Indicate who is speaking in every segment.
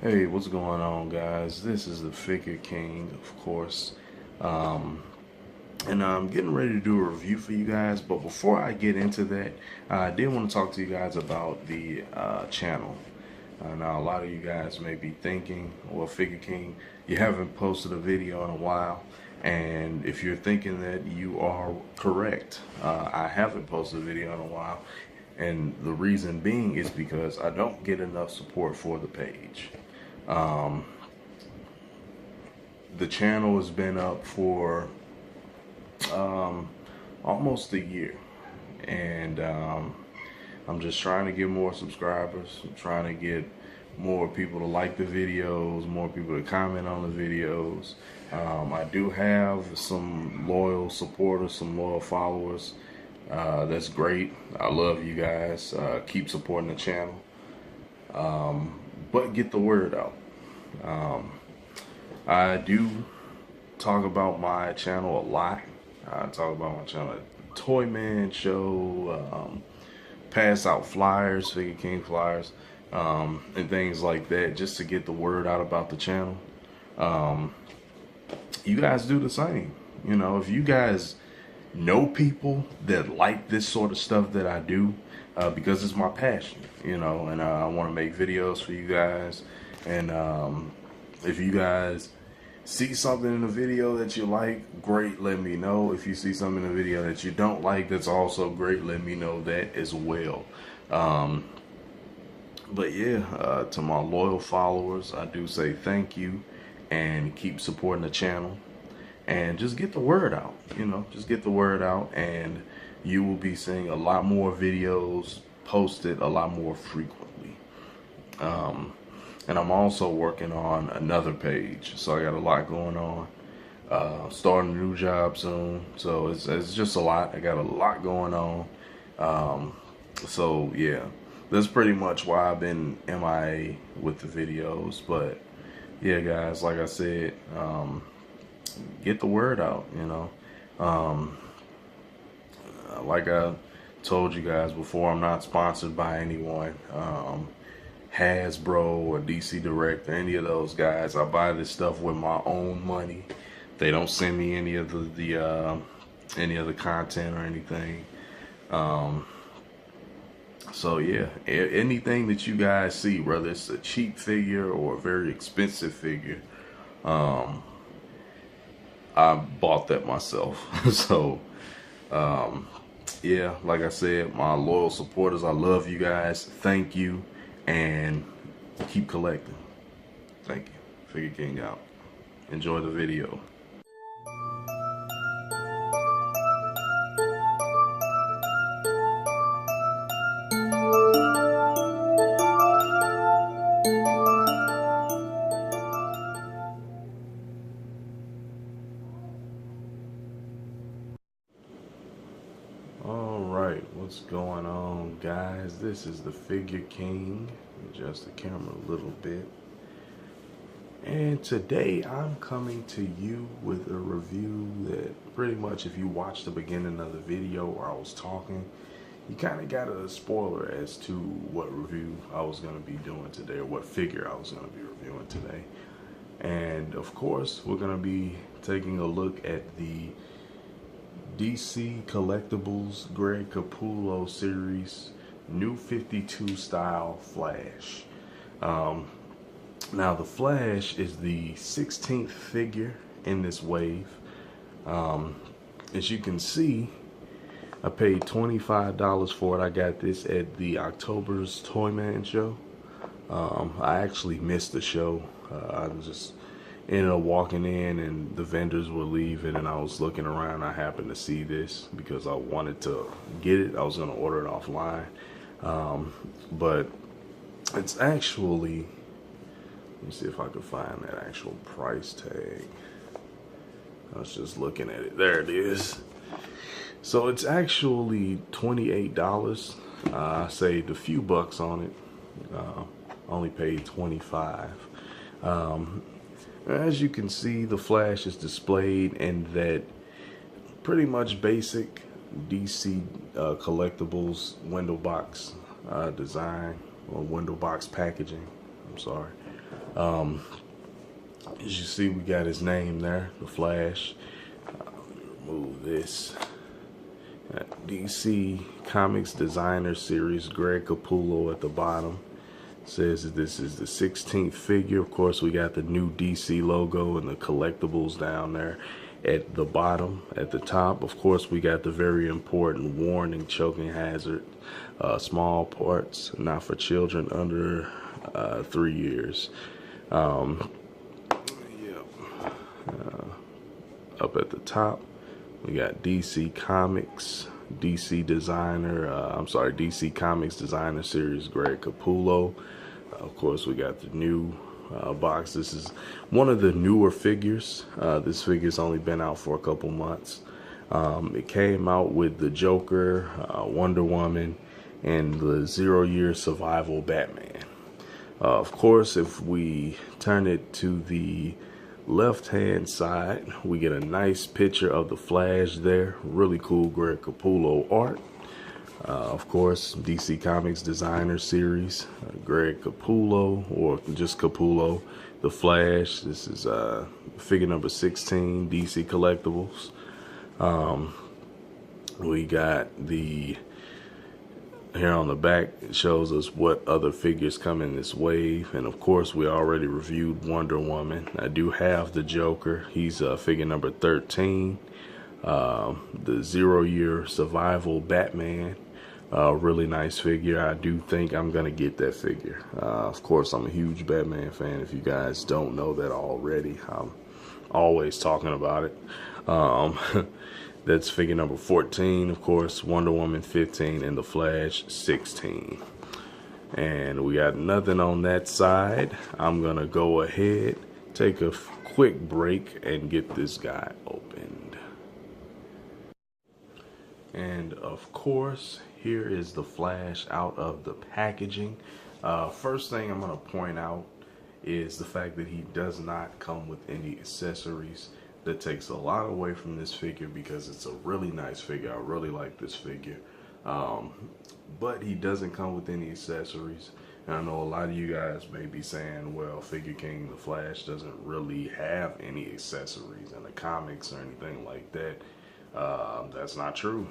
Speaker 1: Hey, what's going on, guys? This is the Figure King, of course. Um, and I'm getting ready to do a review for you guys. But before I get into that, I did want to talk to you guys about the channel. Now, a lot of you guys may be thinking, well, Figure King, you haven't posted a video in a while. And if you're thinking that, you are correct. I haven't posted a video in a while. And the reason being is because I don't get enough support for the page. Um, the channel has been up for um, almost a year, and I'm just trying to get more subscribers. I'm trying to get more people to like the videos, more people to comment on the videos. I do have some loyal supporters, some loyal followers. That's great. I love you guys. Keep supporting the channel. But get the word out. Um, I do talk about my channel a lot. I talk about my channel at Toy Man Show, pass out flyers, Figure King flyers, and things like that, just to get the word out about the channel. You guys do the same. You know, if you guys know people that like this sort of stuff that I do, because it's my passion, you know, and I want to make videos for you guys. And if you guys see something in the video that you like, great, let me know. If you see something in the video that you don't like, that's also great, let me know that as well. But yeah, to my loyal followers, I do say thank you, and keep supporting the channel, and just get the word out. You know, just get the word out, and you will be seeing a lot more videos posted a lot more frequently. And I'm also working on another page, so I got a lot going on. Starting a new job soon, so it's just a lot. I got a lot going on. So yeah, that's pretty much why I've been MIA with the videos. But yeah, guys, like I said, get the word out. You know, like I told you guys before, I'm not sponsored by anyone. Hasbro or DC Direct or any of those guys. I buy this stuff with my own money. They don't send me any of any of the content or anything. So yeah, anything that you guys see, whether it's a cheap figure or a very expensive figure, I bought that myself. So yeah, like I said, my loyal supporters, I love you guys. Thank you, and keep collecting. Thank you. Figure King out. Enjoy the video. All right, what's going on, guys? This is the Figure King. Adjust the camera a little bit. And today I'm coming to you with a review that pretty much, if you watched the beginning of the video where I was talking, you kind of got a spoiler as to what review I was going to be doing today, or what figure I was going to be reviewing today. And of course, we're going to be taking a look at the DC Collectibles Greg Capullo series new 52 style Flash. Now the Flash is the 16th figure in this wave. As you can see, I paid $25 for it. I got this at the October's Toy Man show. I actually missed the show. I just ended up walking in and the vendors were leaving, and I was looking around. I happened to see this because I wanted to get it. I was going to order it offline. But it's actually, let me see if I can find that actual price tag. I was just looking at it. There it is. So it's actually $28. I saved a few bucks on it. Only paid $25. As you can see, the Flash is displayed in that pretty much basic DC collectibles window box design, or window box packaging. I'm sorry. As you see, we got his name there, the Flash. Remove this. DC Comics Designer Series, Greg Capullo at the bottom. Says that this is the 16th figure. Of course, we got the new DC logo and the collectibles down there at the bottom. At the top, of course, we got the very important warning, choking hazard, small parts, not for children under 3 years. Up at the top, we got DC Comics, DC Comics Designer Series, Greg Capullo. Of course, we got the new box. This is one of the newer figures. This figure's only been out for a couple months. It came out with the Joker, Wonder Woman, and the 0 Year Survival Batman. Of course, if we turn it to the left hand side, we get a nice picture of the Flash there. Really cool Greg Capullo art. Of course, DC Comics Designer Series, Greg Capullo, or just Capullo, the Flash. This is figure number 16, DC Collectibles. We got the here on the back, it shows us what other figures come in this wave. And of course, we already reviewed Wonder Woman. I do have the Joker. He's figure number 13. The 0 Year Survival Batman. Really nice figure. I do think I'm going to get that figure. Of course, I'm a huge Batman fan. If you guys don't know that already, I'm always talking about it. That's figure number 14, of course, Wonder Woman 15, and the Flash 16. And we got nothing on that side. I'm going to go ahead, take a quick break, and get this guy opened. And of course, here is the Flash out of the packaging. First thing I'm going to point out is the fact that he does not come with any accessories. That takes a lot away from this figure because it's a really nice figure. I really like this figure. But he doesn't come with any accessories. And I know a lot of you guys may be saying, well, Figure King the Flash doesn't really have any accessories in the comics or anything like that. That's not true.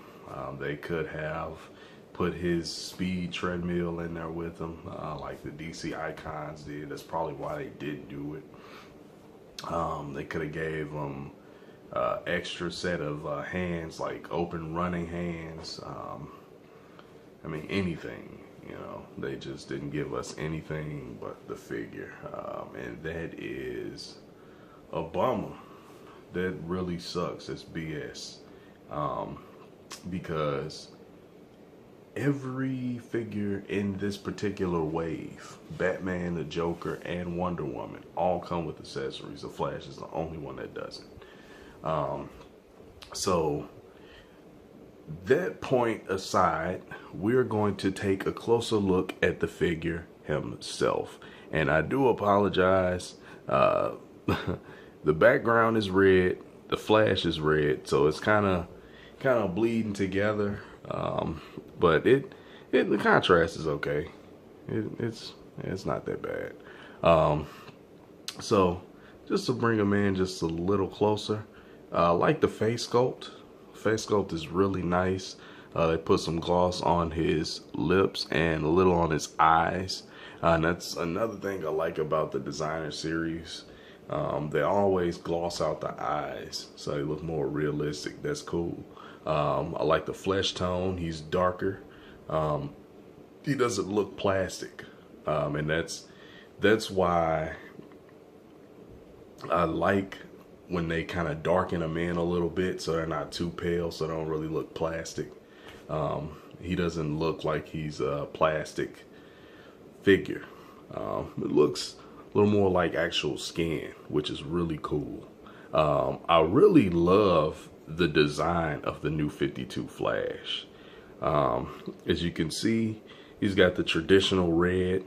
Speaker 1: They could have put his speed treadmill in there with him, like the DC Icons did. That's probably why they didn't do it. They could have gave him extra set of hands, like open running hands. I mean, anything, you know. They just didn't give us anything but the figure. And that is a bummer. That really sucks. It's BS. Because every figure in this particular wave, Batman, the Joker, and Wonder Woman, all come with accessories. The Flash is the only one that doesn't. So that point aside, we're going to take a closer look at the figure himself. And I do apologize. The background is red. The Flash is red. So it's kind of bleeding together. But the contrast is okay. It's not that bad. So just to bring him in just a little closer, I like the face sculpt. Face sculpt is really nice. They put some gloss on his lips and a little on his eyes. And that's another thing I like about the designer series. They always gloss out the eyes so they look more realistic. That's cool. I like the flesh tone. He's darker. He doesn't look plastic. And that's why I like when they kind of darken him in a little bit so they're not too pale, so they don't really look plastic. He doesn't look like he's a plastic figure. It looks a little more like actual skin, which is really cool. I really love the design of the new 52 Flash. As you can see, he's got the traditional red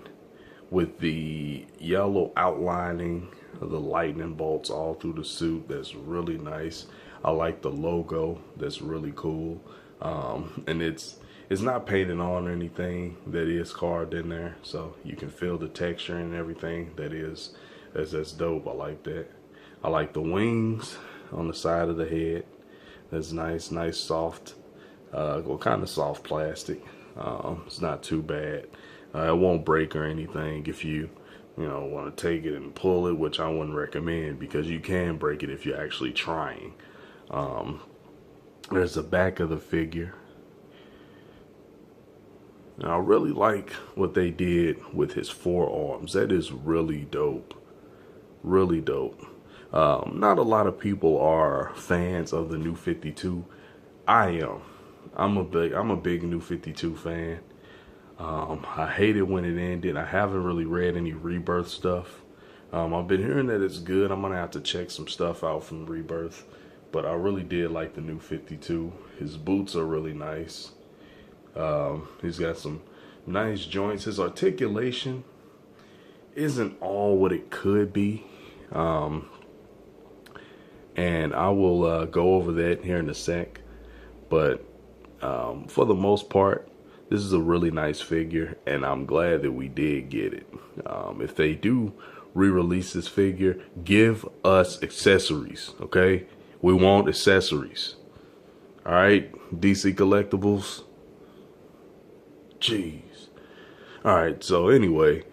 Speaker 1: with the yellow outlining of the lightning bolts all through the suit. That's really nice. I like the logo. That's really cool. And It's not painted on or anything. That is carved in there, so you can feel the texture and everything. That's dope. I like that. I like the wings on the side of the head. That's nice soft, well, kind of soft plastic. It's not too bad. It won't break or anything if you want to take it and pull it, which I wouldn't recommend because you can break it if you're actually trying. There's the back of the figure. And I really like what they did with his forearms. That is really dope. Really dope. Not a lot of people are fans of the New 52. I am. I'm a big New 52 fan. I hate it when it ended. I haven't really read any Rebirth stuff. I've been hearing that it's good. I'm gonna have to check some stuff out from Rebirth. But I really did like the New 52. His boots are really nice. He's got some nice joints. His articulation isn't all what it could be. And I will go over that here in a sec. But for the most part, this is a really nice figure, and I'm glad that we did get it. If they do re-release this figure, give us accessories, okay? We want accessories. All right, DC Collectibles. Jeez. All right, so anyway,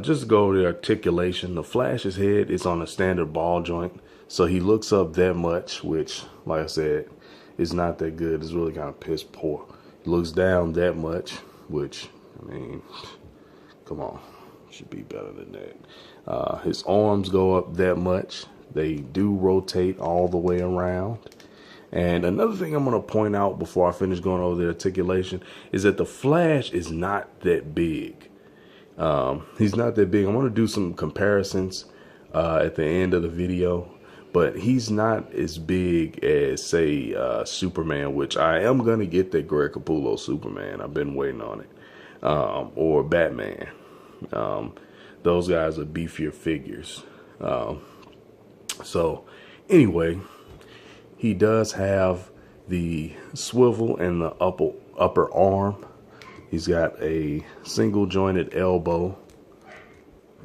Speaker 1: just go over the articulation. The Flash's head is on a standard ball joint, so he looks up that much, which, like I said, is not that good. It's really kind of piss poor. He looks down that much, which, I mean, come on, should be better than that. His arms go up that much. They do rotate all the way around. And another thing I'm going to point out before I finish going over the articulation is that the Flash is not that big. He's not that big. I'm going to do some comparisons at the end of the video. But he's not as big as, say, Superman, which I am going to get that Greg Capullo Superman. I've been waiting on it. Or Batman. Those guys are beefier figures. So, anyway, he does have the swivel in the upper arm. He's got a single jointed elbow,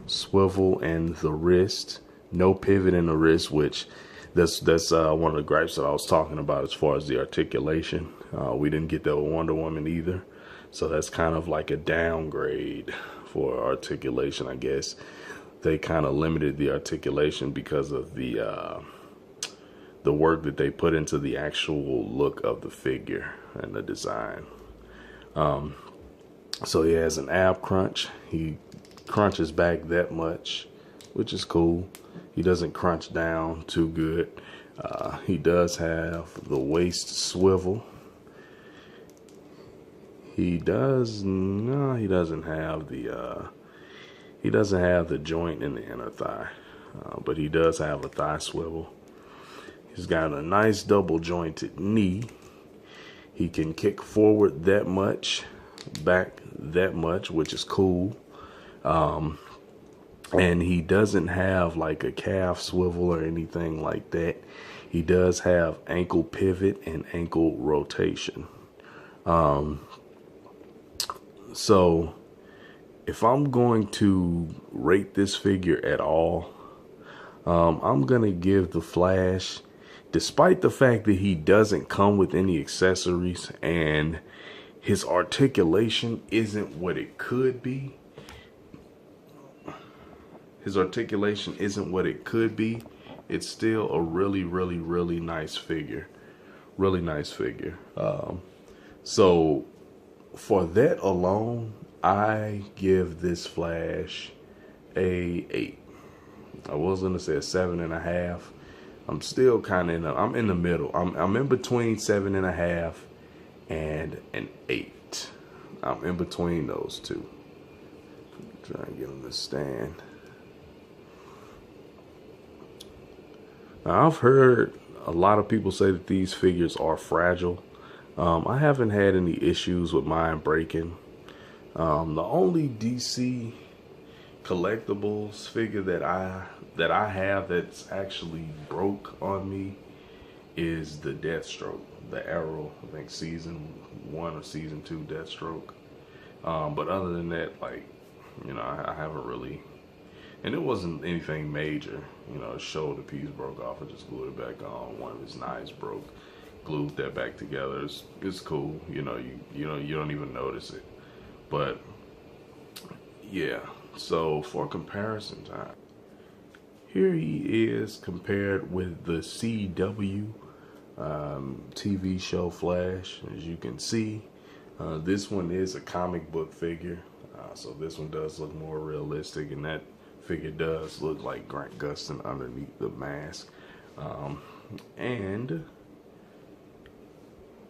Speaker 1: swivel in the wrist. No pivot in the wrist, which that's one of the gripes that I was talking about as far as the articulation. We didn't get that with Wonder Woman either. So that's kind of like a downgrade for articulation, I guess. They kind of limited the articulation because of the work that they put into the actual look of the figure and the design. So he has an ab crunch. He crunches back that much, which is cool. He doesn't crunch down too good. He does have the waist swivel. He doesn't have the joint in the inner thigh, but he does have a thigh swivel. He's got a nice double jointed knee. He can kick forward that much, back that much, which is cool. And he doesn't have like a calf swivel or anything like that. He does have ankle pivot and ankle rotation. So if I'm going to rate this figure at all, I'm going to give the Flash, despite the fact that he doesn't come with any accessories and his articulation isn't what it could be. His articulation isn't what it could be. It's still a really, really, really nice figure. Really nice figure. So for that alone, I give this Flash a 8. I was gonna say a 7.5. I'm still kind of I'm in the middle. I'm in between 7.5 and an 8. I'm in between those two. Try and get him to stand. Now, I've heard a lot of people say that these figures are fragile. I haven't had any issues with mine breaking. The only DC collectibles figure that I have that's actually broke on me is the Deathstroke, the Arrow, I think season 1 or season 2 Deathstroke. But other than that, like, you know, I haven't really, and it wasn't anything major. You know, his shoulder piece broke off. I just glued it back on. One of his knives broke. Glued that back together. It's cool. You know, you don't even notice it. But yeah. So for comparison time, here he is compared with the CW TV show Flash. As you can see, this one is a comic book figure. So this one does look more realistic, and that figure does look like Grant Gustin underneath the mask. And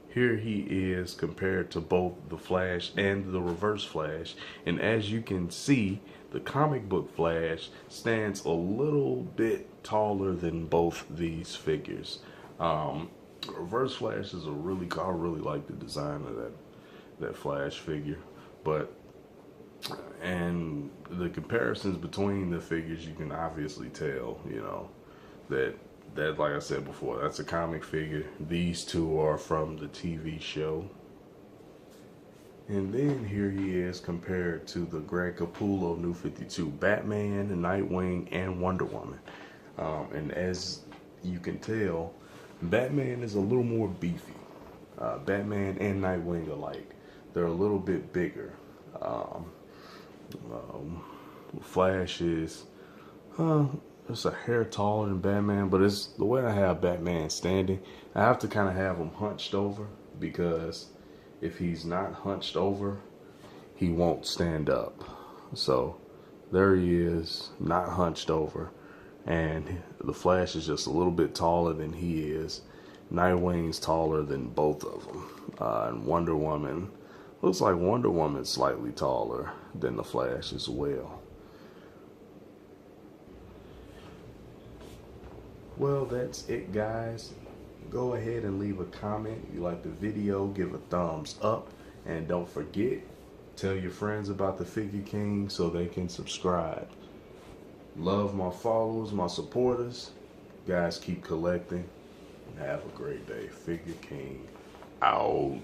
Speaker 1: here he is compared to both the Flash and the Reverse Flash. And as you can see, the comic book Flash stands a little bit taller than both these figures. Reverse Flash is I really like the design of that Flash figure. But and the comparisons between the figures, you can obviously tell, you know, that like I said before, that's a comic figure. These two are from the TV show. And then here he is compared to the Greg Capullo New 52 Batman, Nightwing, and Wonder Woman. And as you can tell, Batman is a little more beefy. Batman and Nightwing alike. They're a little bit bigger. Flash is it's a hair taller than Batman, but it's the way I have Batman standing. I have to kind of have him hunched over, because if he's not hunched over, he won't stand up. So there he is, not hunched over, and the Flash is just a little bit taller than he is. Nightwing's taller than both of them, and Wonder Woman, looks like Wonder Woman's slightly taller than the Flash as well. Well, that's it, guys. Go ahead and leave a comment. If you like the video, give a thumbs up. And don't forget, tell your friends about the Figure King so they can subscribe. Love my followers, my supporters. Guys, keep collecting. And have a great day. Figure King out.